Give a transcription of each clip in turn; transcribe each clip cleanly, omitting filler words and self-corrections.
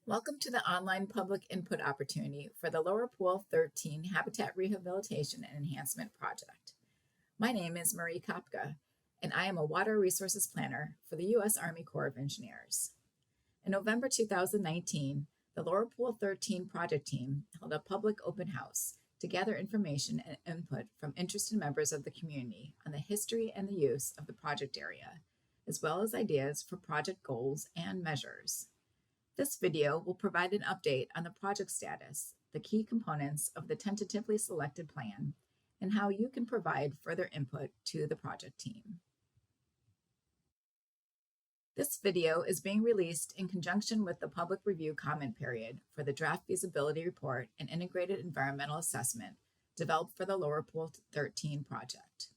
Welcome to the online public input opportunity for the Lower Pool 13 Habitat Rehabilitation and Enhancement Project. My name is Marie Kopka, and I am a Water Resources Planner for the U.S. Army Corps of Engineers. In November 2019, the Lower Pool 13 project team held a public open house to gather information and input from interested members of the community on the history and the use of the project area, as well as ideas for project goals and measures. This video will provide an update on the project status, the key components of the tentatively selected plan, and how you can provide further input to the project team. This video is being released in conjunction with the public review comment period for the draft feasibility report and integrated environmental assessment developed for the Lower Pool 13 project.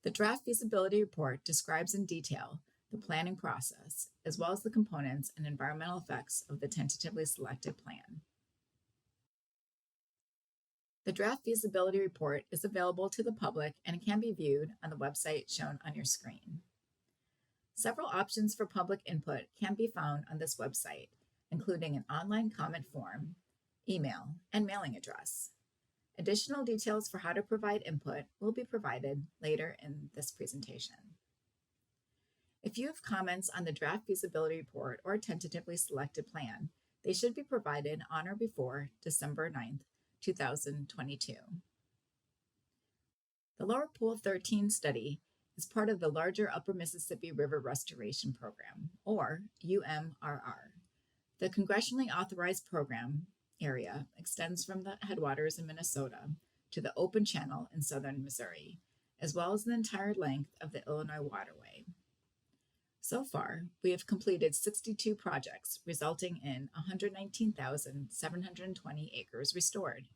The draft feasibility report describes in detail the planning process, as well as the components and environmental effects of the tentatively selected plan. The draft feasibility report is available to the public and can be viewed on the website shown on your screen. Several options for public input can be found on this website, including an online comment form, email, and mailing address. Additional details for how to provide input will be provided later in this presentation. If you have comments on the draft feasibility report or tentatively selected plan, they should be provided on or before December 9th, 2022. The Lower Pool 13 study is part of the larger Upper Mississippi River Restoration Program, or UMRR. The congressionally authorized program area extends from the headwaters in Minnesota to the open channel in southern Missouri, as well as the entire length of the Illinois waterway. So far, we have completed 62 projects, resulting in 119,720 acres restored.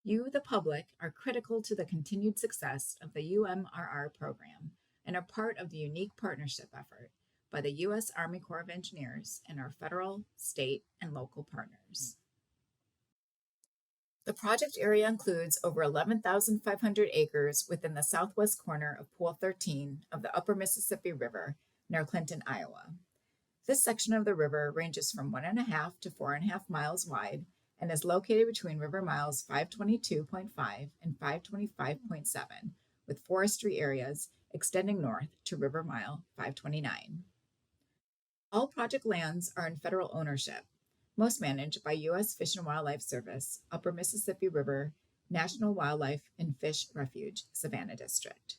You, the public, are critical to the continued success of the UMRR program and are part of the unique partnership effort by the U.S. Army Corps of Engineers and our federal, state, and local partners. The project area includes over 11,500 acres within the southwest corner of Pool 13 of the Upper Mississippi River near Clinton, Iowa. This section of the river ranges from 1.5 to 4.5 miles wide and is located between river miles 522.5 and 525.7, with forestry areas extending north to river mile 529. All project lands are in federal ownership, most managed by U.S. Fish and Wildlife Service, Upper Mississippi River National Wildlife and Fish Refuge, Savannah District.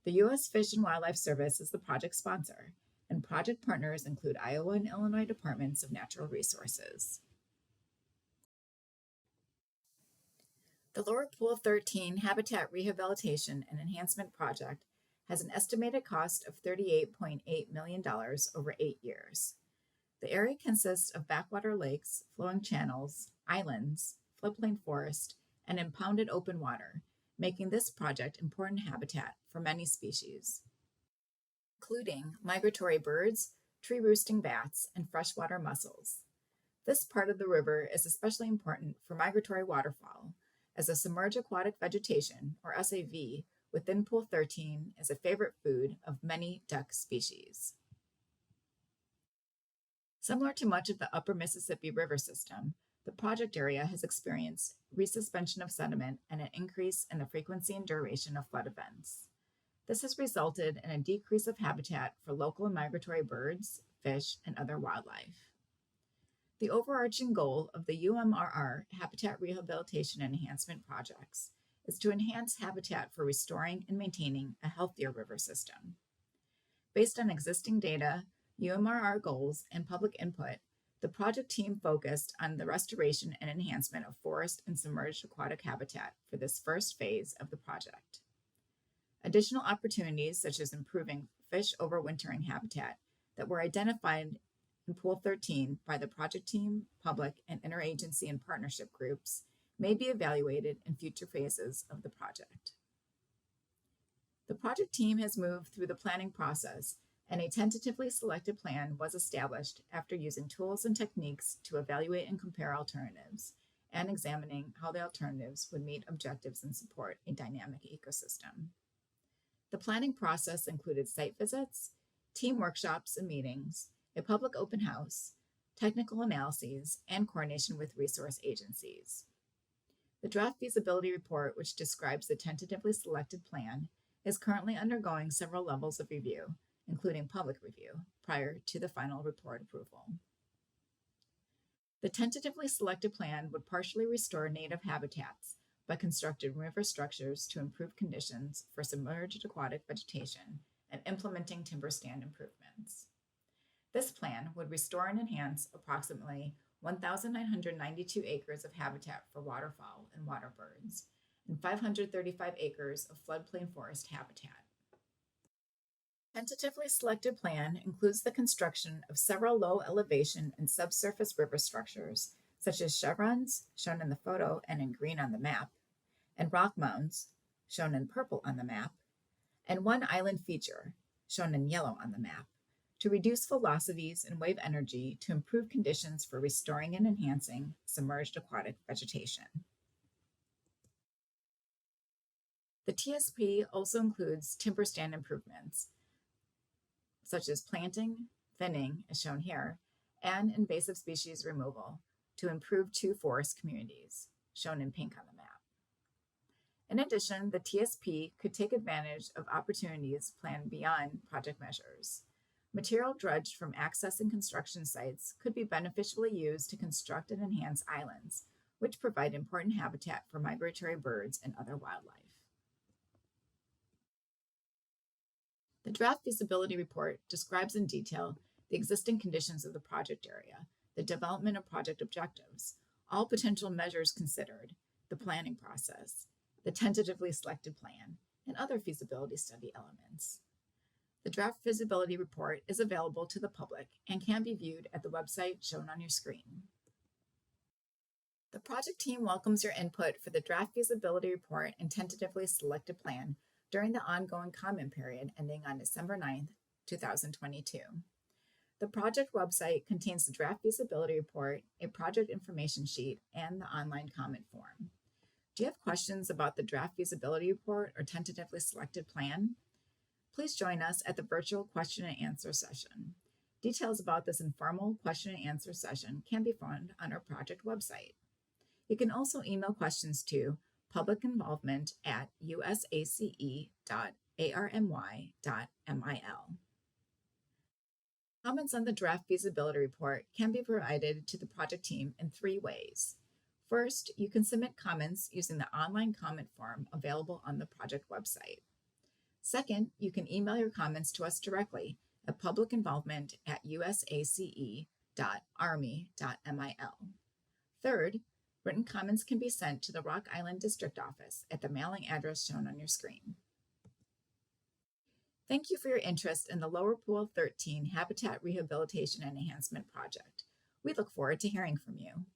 The U.S. Fish and Wildlife Service is the project sponsor, and project partners include Iowa and Illinois Departments of Natural Resources. The Lower Pool 13 Habitat Rehabilitation and Enhancement Project has an estimated cost of $38.8 million over 8 years. The area consists of backwater lakes, flowing channels, islands, floodplain forest, and impounded open water, making this project important habitat for many species, including migratory birds, tree-roosting bats, and freshwater mussels. This part of the river is especially important for migratory waterfowl, as the submerged aquatic vegetation, or SAV, within Pool 13 is a favorite food of many duck species. Similar to much of the Upper Mississippi River system, the project area has experienced resuspension of sediment and an increase in the frequency and duration of flood events. This has resulted in a decrease of habitat for local and migratory birds, fish, and other wildlife. The overarching goal of the UMRR Habitat Rehabilitation and Enhancement projects is to enhance habitat for restoring and maintaining a healthier river system. Based on existing data, UMRR goals, and public input, the project team focused on the restoration and enhancement of forest and submerged aquatic habitat for this first phase of the project. Additional opportunities, such as improving fish overwintering habitat, that were identified in Pool 13 by the project team, public, and interagency and partnership groups, may be evaluated in future phases of the project. The project team has moved through the planning process, and a tentatively selected plan was established after using tools and techniques to evaluate and compare alternatives and examining how the alternatives would meet objectives and support a dynamic ecosystem. The planning process included site visits, team workshops and meetings, a public open house, technical analyses, and coordination with resource agencies. The draft feasibility report, which describes the tentatively selected plan, is currently undergoing several levels of review, including public review, prior to the final report approval. The tentatively selected plan would partially restore native habitats by constructing river structures to improve conditions for submerged aquatic vegetation and implementing timber stand improvements. This plan would restore and enhance approximately 1,992 acres of habitat for waterfowl and water birds, and 535 acres of floodplain forest habitat. Tentatively selected plan includes the construction of several low elevation and subsurface river structures, such as chevrons, shown in the photo and in green on the map, and rock mounds, shown in purple on the map, and one island feature, shown in yellow on the map, to reduce velocities and wave energy to improve conditions for restoring and enhancing submerged aquatic vegetation. The TSP also includes timber stand improvements, such as planting, thinning, as shown here, and invasive species removal to improve two forest communities, shown in pink on the map. In addition, the TSP could take advantage of opportunities planned beyond project measures. Material dredged from access and construction sites could be beneficially used to construct and enhance islands, which provide important habitat for migratory birds and other wildlife. The draft feasibility report describes in detail the existing conditions of the project area, the development of project objectives, all potential measures considered, the planning process, the tentatively selected plan, and other feasibility study elements. The draft feasibility report is available to the public and can be viewed at the website shown on your screen. The project team welcomes your input for the draft feasibility report and tentatively selected plan during the ongoing comment period ending on December 9, 2022. The project website contains the draft feasibility report, a project information sheet, and the online comment form. Do you have questions about the draft feasibility report or tentatively selected plan? Please join us at the virtual question and answer session. Details about this informal question and answer session can be found on our project website. You can also email questions to publicinvolvement@usace.army.mil. Comments on the draft feasibility report can be provided to the project team in three ways. First, you can submit comments using the online comment form available on the project website. Second, you can email your comments to us directly at publicinvolvement@usace.army.mil. Third, written comments can be sent to the Rock Island District Office at the mailing address shown on your screen. Thank you for your interest in the Lower Pool 13 Habitat Rehabilitation and Enhancement Project. We look forward to hearing from you.